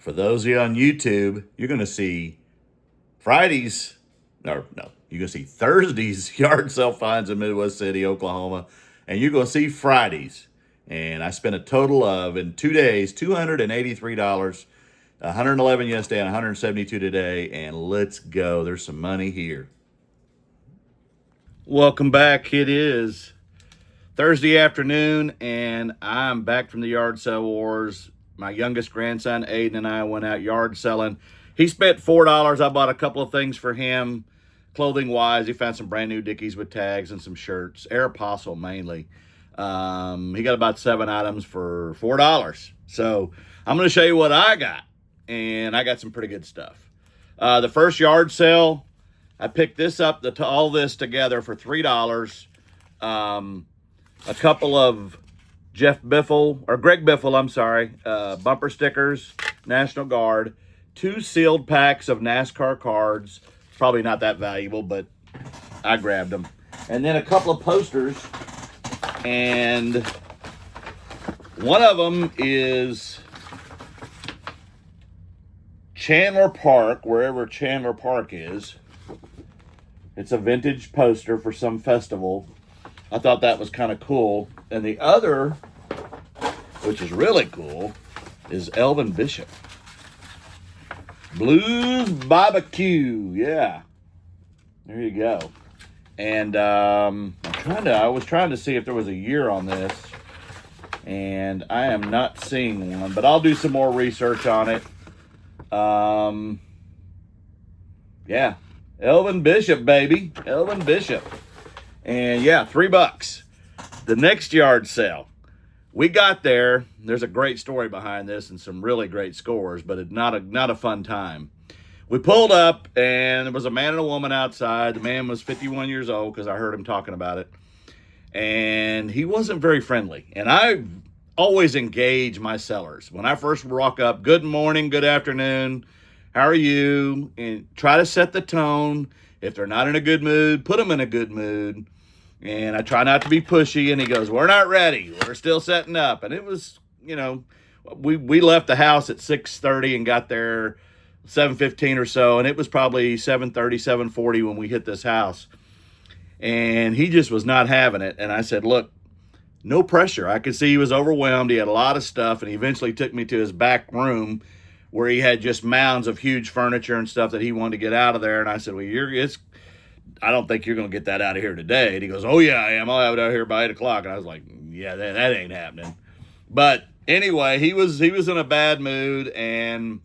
For those of you on YouTube, you're going to see Fridays, or no, you're going to see Thursdays yard sale finds in Midwest City, Oklahoma, and you're going to see Fridays. And I spent a total of, in 2 days, $283, 111 yesterday and 172 today, and let's go. There's some money here. Welcome back. It is Thursday afternoon, and I'm back from the yard sale wars. My youngest grandson, Aiden, and I went out yard selling. He spent $4. I bought a couple of things for him, clothing-wise. He found some brand new Dickies with tags and some shirts, Aeropostale mainly. He got about 7 items for $4. So I'm going to show you what I got, and I got some pretty good stuff. The first yard sale, I picked this up, all this together for $3. A couple of Greg Biffle, bumper stickers, National Guard, 2 sealed packs of NASCAR cards. Probably not that valuable, but I grabbed them. And then a couple of posters, and one of them is Chandler Park, wherever Chandler Park is. It's a vintage poster for some festival. I thought that was kind of cool. And the other, which is really cool, is Elvin Bishop. Blues Barbecue. Yeah. There you go. And I was trying to see if there was a year on this, and I am not seeing one, but I'll do some more research on it. Yeah. Elvin Bishop, baby. Elvin Bishop. And yeah, $3. The next yard sale. We got there. There's a great story behind this and some really great scores, but it's not a fun time. We pulled up, and there was a man and a woman outside. The man was 51 years old because I heard him talking about it. And he wasn't very friendly. And I always engage my sellers. When I first walk up, good morning, good afternoon, how are you? And try to set the tone. If they're not in a good mood, put them in a good mood. And I try not to be pushy. And he goes, we're not ready. We're still setting up. And it was, we left the house at 6:30 and got there 7:15 or so. And it was probably 7:30, 7:40 when we hit this house. And he just was not having it. And I said, look, no pressure. I could see he was overwhelmed. He had a lot of stuff. And he eventually took me to his back room where he had just mounds of huge furniture and stuff that he wanted to get out of there. And I said, well, I don't think you're going to get that out of here today. And he goes, oh, yeah, I am. I'll have it out here by 8 o'clock. And I was like, yeah, that ain't happening. But anyway, he was in a bad mood, and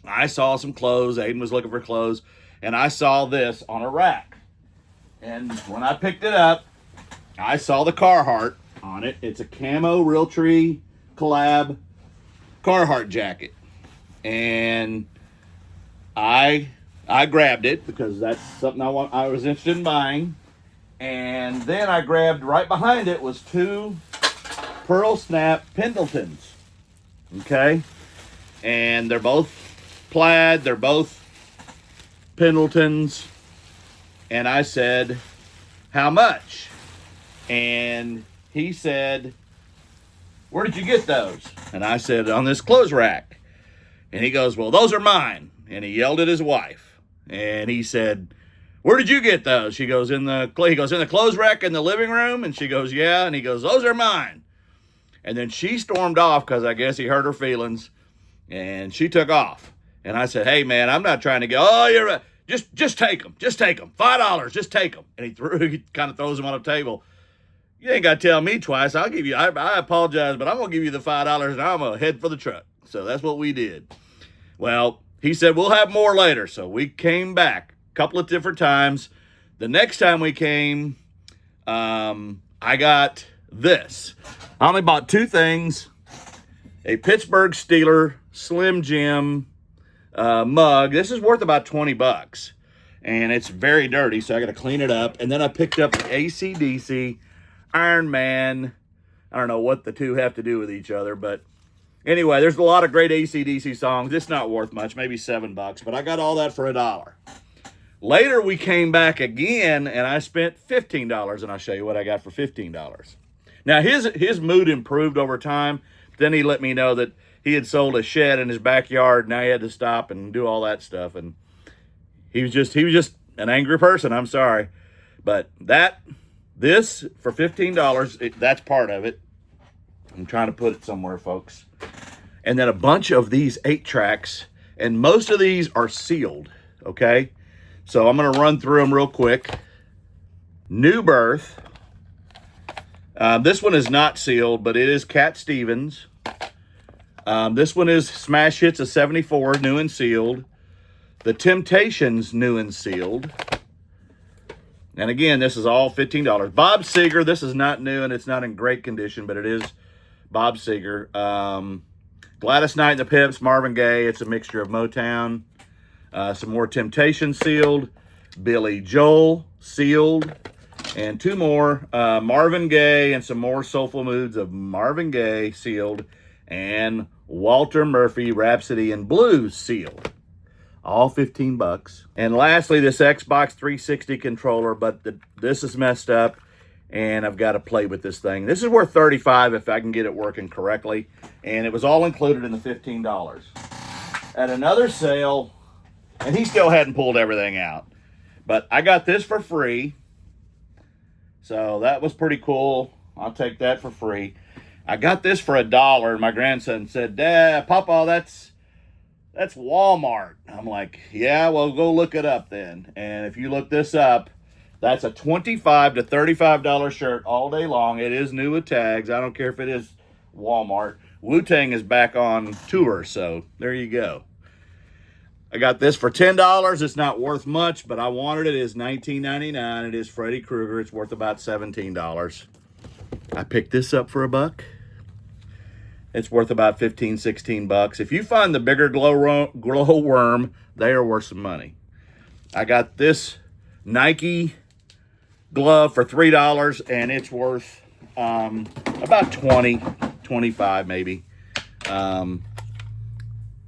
I saw some clothes. Aiden was looking for clothes, and I saw this on a rack. And when I picked it up, I saw the Carhartt on it. It's a camo Realtree collab Carhartt jacket. And I grabbed it because that's something I was interested in buying. And then I grabbed, right behind it was 2 Pearl Snap Pendletons. Okay? And they're both plaid. They're both Pendletons. And I said, how much? And he said, where did you get those? And I said, on this clothes rack. And he goes, well, those are mine. And he yelled at his wife. And he said, where did you get those? He goes, in the clothes rack in the living room? And she goes, yeah. And he goes, those are mine. And then she stormed off because I guess he hurt her feelings. And she took off. And I said, hey, man, I'm not trying to go, oh, you're right. Just take them. Just take them. $5. Just take them. And he kind of throws them on the table. You ain't got to tell me twice. I apologize, but I'm going to give you the $5 and I'm going to head for the truck. So that's what we did. Well, he said, we'll have more later. So we came back a couple of different times. The next time we came, I got this. I only bought 2 things. A Pittsburgh Steelers Slim Jim mug. This is worth about $20. And it's very dirty, so I got to clean it up. And then I picked up the AC/DC Iron Man. I don't know what the two have to do with each other, but anyway, there's a lot of great AC/DC songs. It's not worth much, maybe $7, but I got all that for $1. Later, we came back again, and I spent $15, and I'll show you what I got for $15. Now, his mood improved over time. Then he let me know that he had sold a shed in his backyard. Now he had to stop and do all that stuff. And he was just an angry person. I'm sorry. But this for $15, that's part of it. I'm trying to put it somewhere, folks. And then a bunch of these 8-tracks, and most of these are sealed, okay? So I'm going to run through them real quick. New Birth. This one is not sealed, but it is Cat Stevens. This one is Smash Hits of 74, new and sealed. The Temptations, new and sealed. And again, this is all $15. Bob Seger, this is not new and it's not in great condition, but it is Bob Seger. Gladys Knight and the Pips, Marvin Gaye. It's a mixture of Motown. Some more Temptations sealed. Billy Joel sealed. And 2 more. Marvin Gaye and some more Soulful Moods of Marvin Gaye sealed. And Walter Murphy, Rhapsody in Blues sealed. All $15. And lastly, this Xbox 360 controller, but this is messed up, and I've got to play with this thing. This is worth $35 if I can get it working correctly, and it was all included in the $15. At another sale, and he still hadn't pulled everything out, but I got this for free, so that was pretty cool. I'll take that for free. I got this for $1, and my grandson said, "Dad, Papa, that's Walmart." I'm like, yeah, well, go look it up then. And if you look this up, that's a $25 to $35 shirt all day long. It is new with tags. I don't care if it is Walmart. Wu-Tang is back on tour, so there you go. I got this for $10. It's not worth much, but I wanted it. It is $19.99. It is Freddy Krueger. It's worth about $17. I picked this up for $1. It's worth about $15, $16. If you find the bigger glow worm, they are worth some money. I got this Nike glove for $3, and it's worth about $20, $25 maybe. And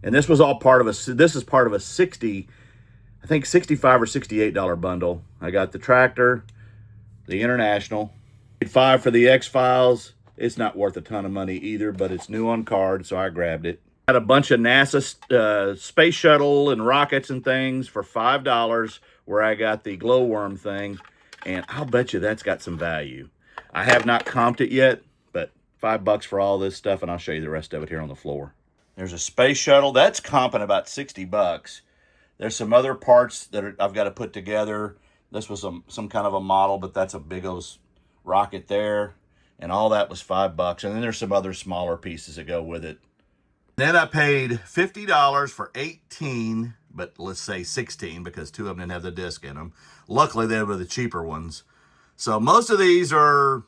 this was all part of this is part of a 60, I think $65 or $68 bundle. I got the Tractor, the International, $5 for the X-Files. It's not worth a ton of money either, but it's new on card, so I grabbed it. Got a bunch of NASA space shuttle and rockets and things for $5, where I got the glowworm thing, and I'll bet you that's got some value. I have not comped it yet, but $5 for all this stuff, and I'll show you the rest of it here on the floor. There's a space shuttle. That's comping about $60. There's some other parts that I've got to put together. This was some kind of a model, but that's a big old rocket there. And all that was $5. And then there's some other smaller pieces that go with it. Then I paid $50 for 18, but let's say 16 because 2 of them didn't have the disc in them. Luckily, they were the cheaper ones. So most of these are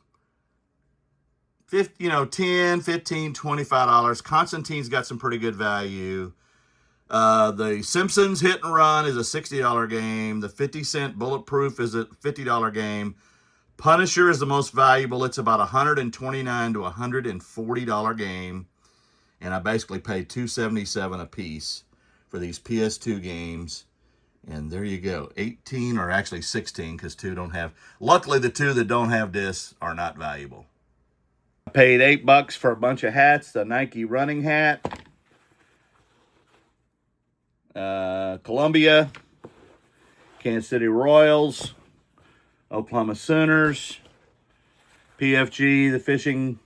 $10, $15, $25. Constantine's got some pretty good value. The Simpsons Hit and Run is a $60 game. The 50-cent Bulletproof is a $50 game. Punisher is the most valuable. It's about $129 to $140 game. And I basically paid $277 a piece for these PS2 games. And there you go. 18, or actually 16, because 2 don't have. Luckily, the 2 that don't have discs are not valuable. I paid $8 for a bunch of hats. The Nike running hat. Columbia. Kansas City Royals. Oklahoma Sooners, PFG, the fishing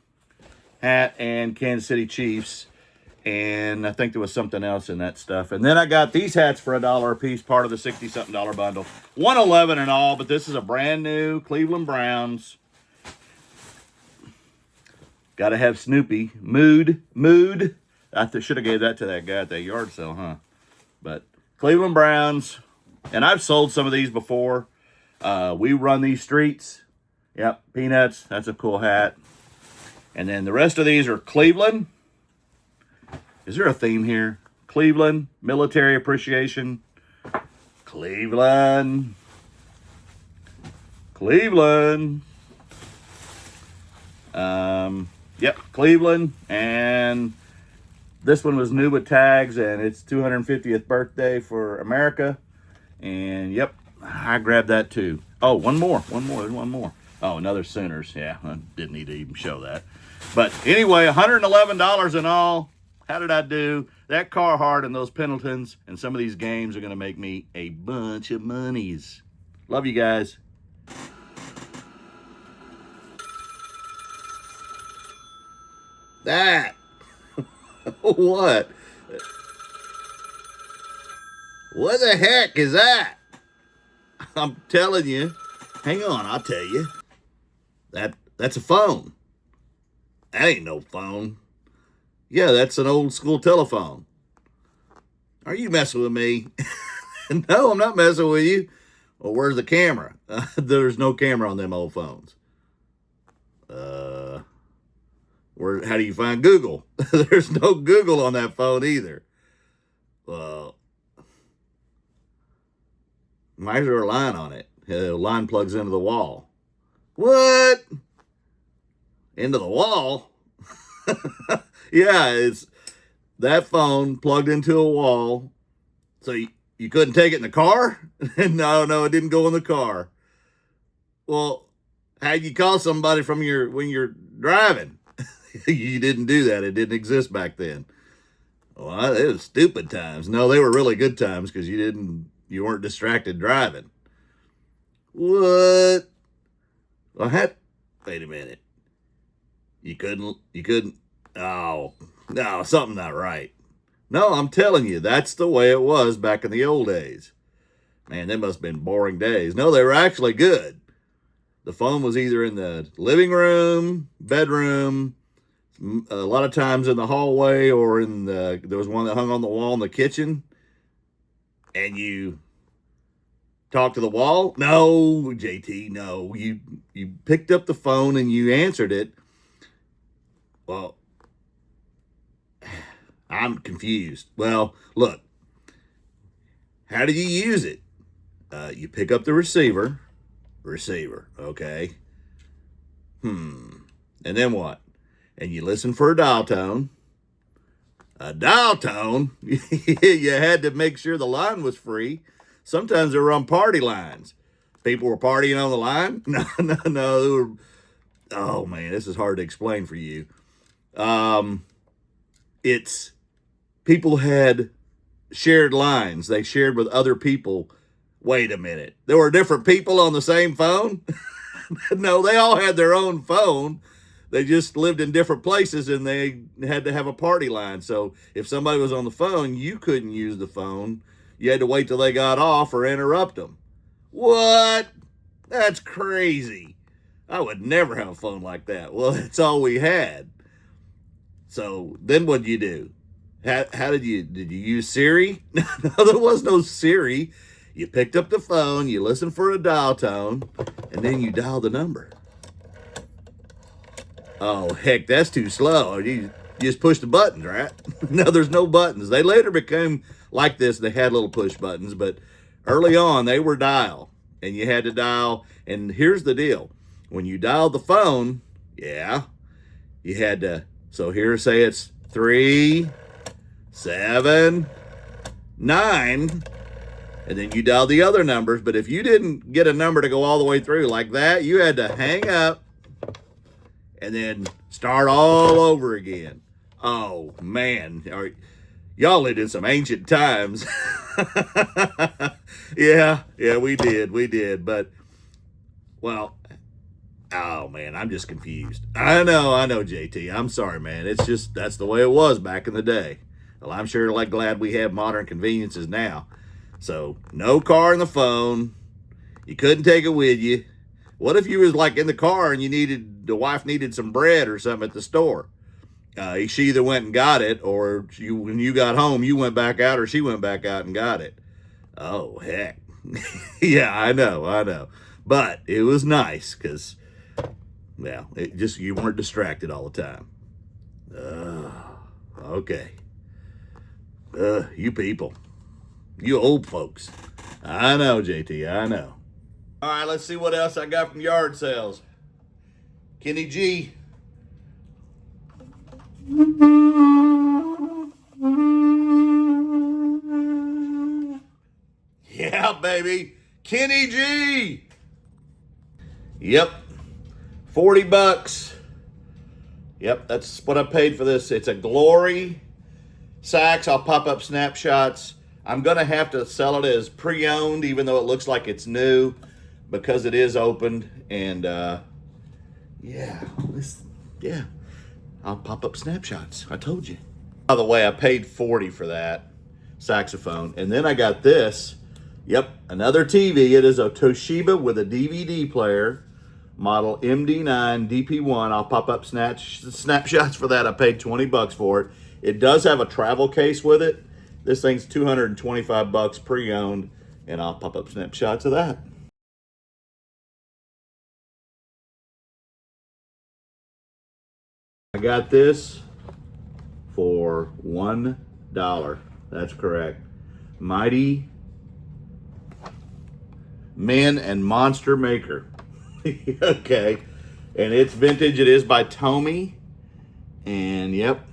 hat, and Kansas City Chiefs. And I think there was something else in that stuff. And then I got these hats for $1 a piece, part of the $60-something bundle. $111 in all, but this is a brand new Cleveland Browns. Got to have Snoopy. Mood. I should have gave that to that guy at that yard sale, huh? But Cleveland Browns. And I've sold some of these before. We run these streets. Yep, Peanuts. That's a cool hat. And then the rest of these are Cleveland. Is there a theme here? Cleveland, military appreciation. Cleveland. Yep, Cleveland. And this one was new with tags, and it's 250th birthday for America. And yep, I grabbed that too. Oh, one more. There's one more. Oh, another Sooners. Yeah, I didn't need to even show that. But anyway, $111 in all. How did I do? That Carhartt and those Pendletons and some of these games are going to make me a bunch of monies. Love you guys. That. What? What the heck is that? I'm telling you. Hang on, I'll tell you. That's a phone. That ain't no phone. Yeah, that's an old school telephone. Are you messing with me? No, I'm not messing with you. Well, where's the camera? There's no camera on them old phones. How do you find Google? There's no Google on that phone either. Well, why is there a line on it? The line plugs into the wall. What? Into the wall? Yeah, it's that phone plugged into a wall. So you couldn't take it in the car? No, it didn't go in the car. Well, how'd you call somebody from when you're driving? You didn't do that. It didn't exist back then. Well, it was stupid times. No, they were really good times because you weren't distracted driving. What? Well, wait a minute. You couldn't. Oh, no, something not right. No, I'm telling you, that's the way it was back in the old days. Man, they must have been boring days. No, they were actually good. The phone was either in the living room, bedroom, a lot of times in the hallway, or there was one that hung on the wall in the kitchen. And you talked to the wall? No, JT, no. You picked up the phone and you answered it. Well, I'm confused. Well, look, how do you use it? You pick up the receiver, okay? And then what? And you listen for a dial tone. A dial tone? You had to make sure the line was free. Sometimes they were on party lines. People were partying on the line? No. They were, oh, man, this is hard to explain for you. It's people had shared lines. They shared with other people. Wait a minute. There were different people on the same phone? No, they all had their own phone. They just lived in different places and they had to have a party line. So if somebody was on the phone, you couldn't use the phone. You had to wait till they got off or interrupt them. What? That's crazy. I would never have a phone like that. Well, that's all we had. So then what did you do? How did you use Siri? No, there was no Siri. You picked up the phone, you listened for a dial tone, and then you dial the number. Oh, heck, that's too slow. You just push the buttons, right? No, there's no buttons. They later became like this. They had little push buttons, but early on, they were dial, and you had to dial. And here's the deal. When you dialed the phone, yeah, you had to, so here, say it's 3, 7, 9, and then you dial the other numbers. But if you didn't get a number to go all the way through like that, you had to hang up and then start all over again. Oh, man. Y'all lived in some ancient times. Yeah, we did. But, well, oh, man, I'm just confused. I know, JT. I'm sorry, man. It's just, that's the way it was back in the day. Well, I'm sure glad we have modern conveniences now. So, no car in the phone. You couldn't take it with you. What if you was like in the car and the wife needed some bread or something at the store? She either went and got it, or when you got home, you went back out, or she went back out and got it. Oh, heck. Yeah, I know. But it was nice because, well, you weren't distracted all the time. Okay. You people. You old folks. I know, JT, I know. All right, let's see what else I got from yard sales. Kenny G. Yeah, baby. Kenny G. Yep. $40. Yep, that's what I paid for this. It's a Glory Saks, I'll pop up snapshots. I'm going to have to sell it as pre-owned, even though it looks like it's new, because it is opened. And yeah, I'll pop up snapshots. I told you. By the way, I paid $40 for that saxophone. And then I got this. Yep, another TV. It is a Toshiba with a DVD player, model MD9 DP1. I'll pop up snapshots for that. I paid $20 for it. It does have a travel case with it. This thing's $225 pre-owned, and I'll pop up snapshots of that. I got this for $1. That's correct. Mighty Men and Monster Maker. Okay. And it's vintage. It is by Tommy. And yep.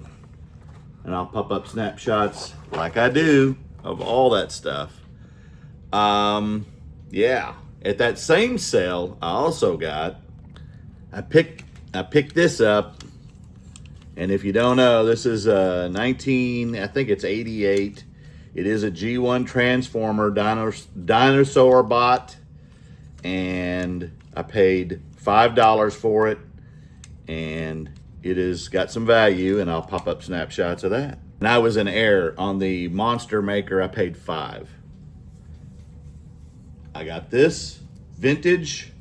And I'll pop up snapshots like I do of all that stuff. Yeah. At that same sale, I also got, I picked this up. And if you don't know, this is a I think it's 88. It is a G1 Transformer dinosaur bot. And I paid $5 for it. And it has got some value, and I'll pop up snapshots of that. And I was in error on the Monster Maker. I paid $5. I got this vintage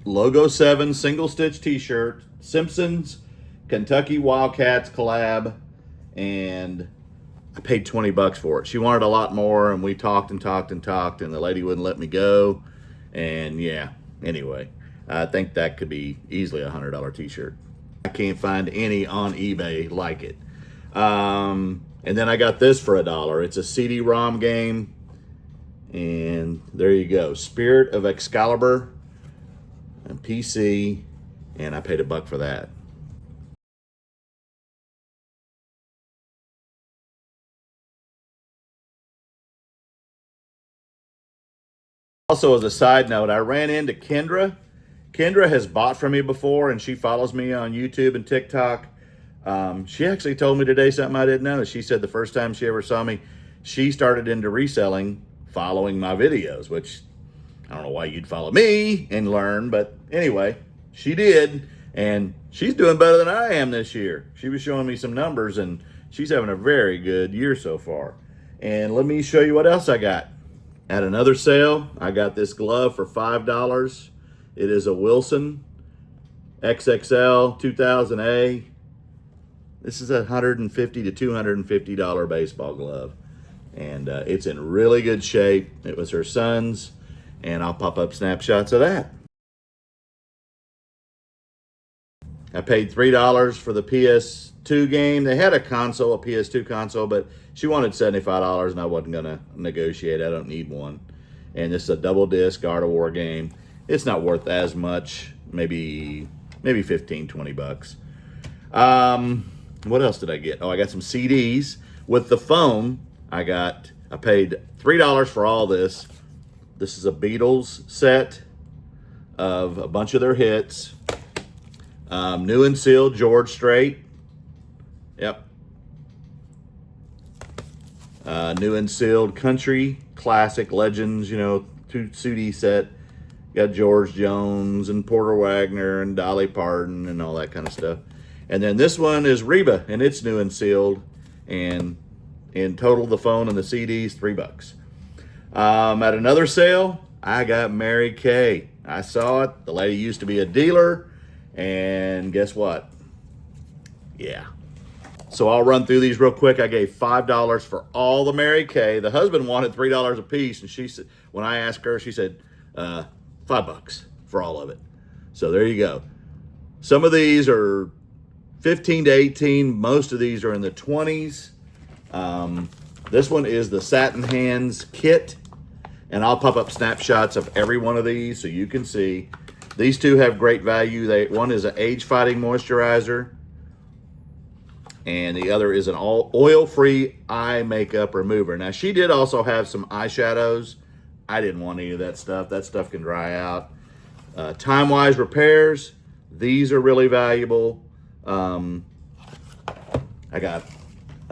Logo 7 single stitch t-shirt, Simpsons Kentucky Wildcats collab, and I paid $20 for it. She wanted a lot more, and we talked and talked and talked, and the lady wouldn't let me go. And yeah, anyway, I think that could be easily a $100 t-shirt. I can't find any on eBay like it. And then I got this for $1. It's a CD-ROM game. And there you go. Spirit of Excalibur and PC. And I paid $1 for that. Also, as a side note, I ran into Kendra. Kendra has bought from me before, and she follows me on YouTube and TikTok. She actually told me today something I didn't know. She said the first time she ever saw me, she started into reselling following my videos, which I don't know why you'd follow me and learn, but anyway, she did, and she's doing better than I am this year. She was showing me some numbers, and she's having a very good year so far. And let me show you what else I got. At another sale, I got this glove for $5. It is a Wilson XXL 2000A. This is a $150 to $250 baseball glove. And it's in really good shape. It was her son's, and I'll pop up snapshots of that. I paid $3 for the PS2 game. They had a console, a PS2 console, but she wanted $75, and I wasn't going to negotiate. I don't need one. And this is a double disc Art of War game. It's not worth as much, maybe 15, 20 bucks. What else did I get? Oh, I got some CDs. With the phone, I paid $3 for all this. This is a Beatles set of a bunch of their hits. New and sealed George Strait. Yep. New and sealed Country Classic Legends, 2 CD set. Got George Jones and Porter Wagner and Dolly Parton and all that kind of stuff. And then this one is Reba, and it's new and sealed. And in total, the phone and the CDs, $3. At another sale, I got Mary Kay. I saw it. The lady used to be a dealer. And guess what? Yeah. So I'll run through these real quick. I gave $5 for all the Mary Kay. The husband wanted $3 a piece, and she said, when I asked her, she said, $5 for all of it. So there you go. Some of these are 15 to 18. Most of these are in the 20s. This one is the Satin Hands kit, and I'll pop up snapshots of every one of these so you can see. These two have great value. One is an age-fighting moisturizer, and the other is an oil-free eye makeup remover. Now, she did also have some eyeshadows. I didn't want any of that stuff. That stuff can dry out. Time-wise repairs. These are really valuable. I got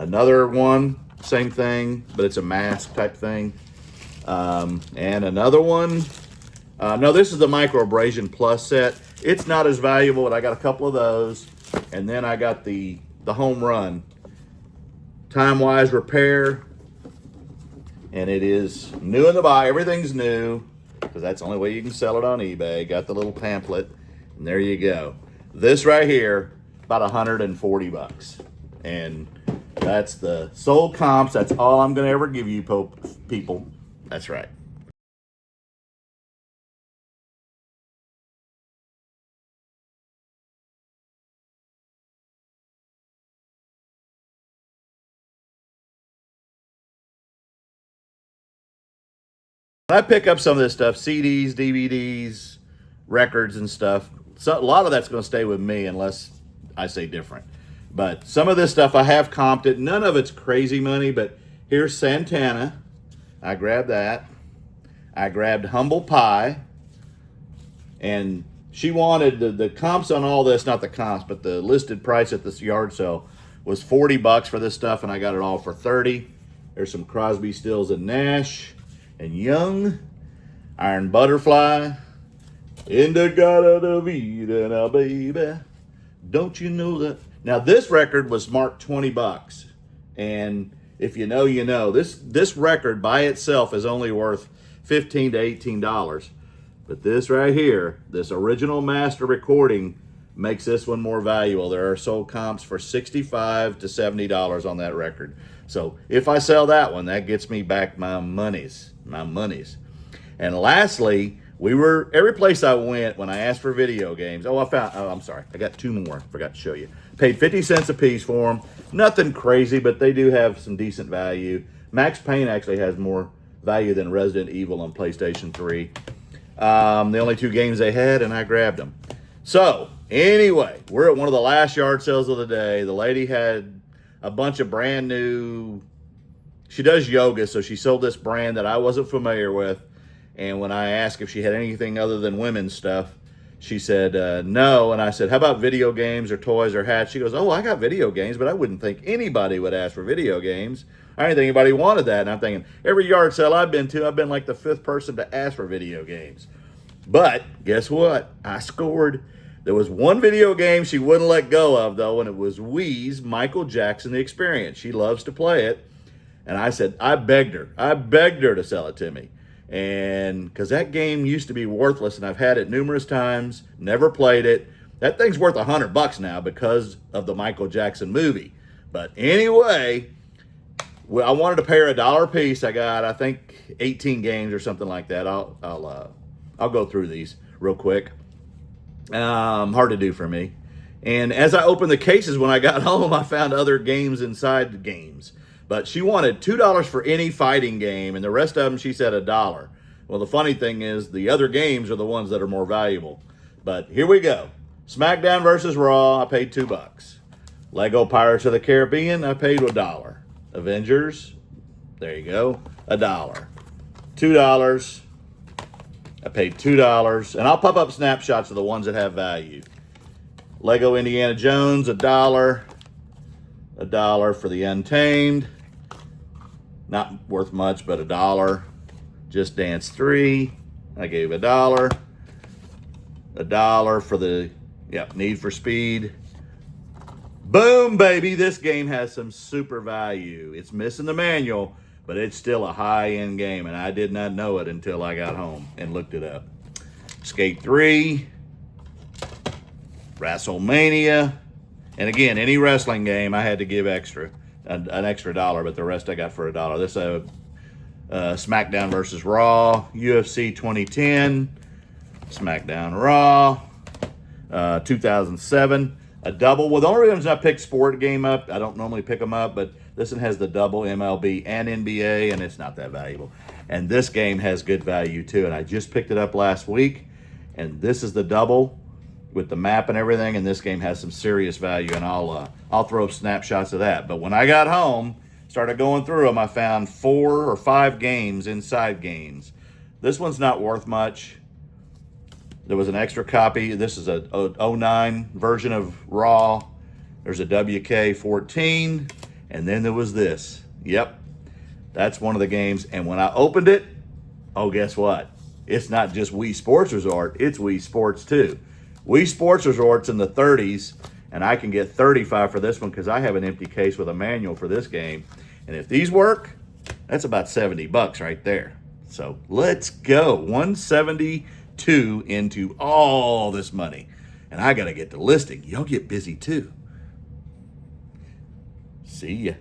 Another one, same thing, but it's a mask type thing. And another one. No, this is the Microabrasion Plus set. It's not as valuable, but I got a couple of those. And then I got the Home Run Time-Wise Repair. And it is new in the box. Everything's new, because that's the only way you can sell it on eBay. Got the little pamphlet, and there you go. This right here, about 140 bucks. And that's the sold comps. That's all I'm going to ever give you, people. That's right. When I pick up some of this stuff, CDs, DVDs, records and stuff, so a lot of that's going to stay with me unless I say different. But some of this stuff I have comped it. None of it's crazy money, but here's Santana. I grabbed that. I grabbed Humble Pie. And she wanted the comps on all this, not the comps, but the listed price at this yard sale was 40 bucks for this stuff, and I got it all for 30. There's some Crosby, Stills, and Nash and Young, Iron Butterfly, Indigada da Vida, now baby, don't you know that? Now this record was marked 20 bucks, and if you know, you know. This record by itself is only worth $15 to $18, but this right here, this original master recording, makes this one more valuable. There are sold comps for $65 to $70 on that record. So if I sell that one, that gets me back my monies. And lastly, every place I went when I asked for video games. I'm sorry, I got two more. Forgot to show you. Paid 50 cents a piece for them. Nothing crazy, but they do have some decent value. Max Payne actually has more value than Resident Evil on PlayStation 3. The only two games they had, and I grabbed them. So anyway, we're at one of the last yard sales of the day. The lady had a bunch of brand new, she does yoga, so she sold this brand that I wasn't familiar with. And when I asked if she had anything other than women's stuff, she said no. And I said, how about video games or toys or hats? She goes, oh, I got video games, but I wouldn't think anybody would ask for video games. I didn't think anybody wanted that. And I'm thinking, every yard sale I've been to, I've been like the 5th person to ask for video games. But guess what? I scored. There was one video game she wouldn't let go of, though, and it was Wii's Michael Jackson The Experience. She loves to play it. And I said, I begged her to sell it to me. And because that game used to be worthless, and I've had it numerous times, never played it. That thing's worth $100 now because of the Michael Jackson movie. But anyway, well, I wanted to pay her $1 a piece. I got, I think, 18 games or something like that. I'll go through these real quick. Hard to do for me. And as I opened the cases when I got home, I found other games inside the games. But she wanted $2 for any fighting game, and the rest of them she said $1. Well, the funny thing is the other games are the ones that are more valuable. But here we go. SmackDown versus Raw, I paid $2. Lego Pirates of the Caribbean, I paid $1. Avengers, there you go, $1. $2. I paid $2, and I'll pop up snapshots of the ones that have value. Lego Indiana Jones, $1. $1 for the Untamed. Not worth much, but $1. Just Dance 3, I gave $1. $1 for the Need for Speed. Boom, baby, this game has some super value. It's missing the manual, but it's still a high-end game, and I did not know it until I got home and looked it up. Skate 3, WrestleMania, and again, any wrestling game I had to give an extra $1, but the rest I got for $1. This is SmackDown versus Raw, UFC 2010, SmackDown Raw, 2007. A double. Well, the only reason I picked sport game up, I don't normally pick them up, but this one has the double MLB and NBA, and it's not that valuable. And this game has good value too, and I just picked it up last week, and this is the double with the map and everything, and this game has some serious value, and I'll throw up snapshots of that. But when I got home, started going through them, I found 4 or 5 games inside games. This one's not worth much. There was an extra copy. This is a 09 version of Raw. There's a WK14, And then there was this. Yep, that's one of the games. And when I opened it, oh, guess what? It's not just Wii Sports Resort, it's Wii Sports too. Wii Sports Resort's in the 30s, and I can get 35 for this one because I have an empty case with a manual for this game. And if these work, that's about 70 bucks right there. So let's go. 172 into all this money. And I got to get the listing. Y'all get busy too. See ya.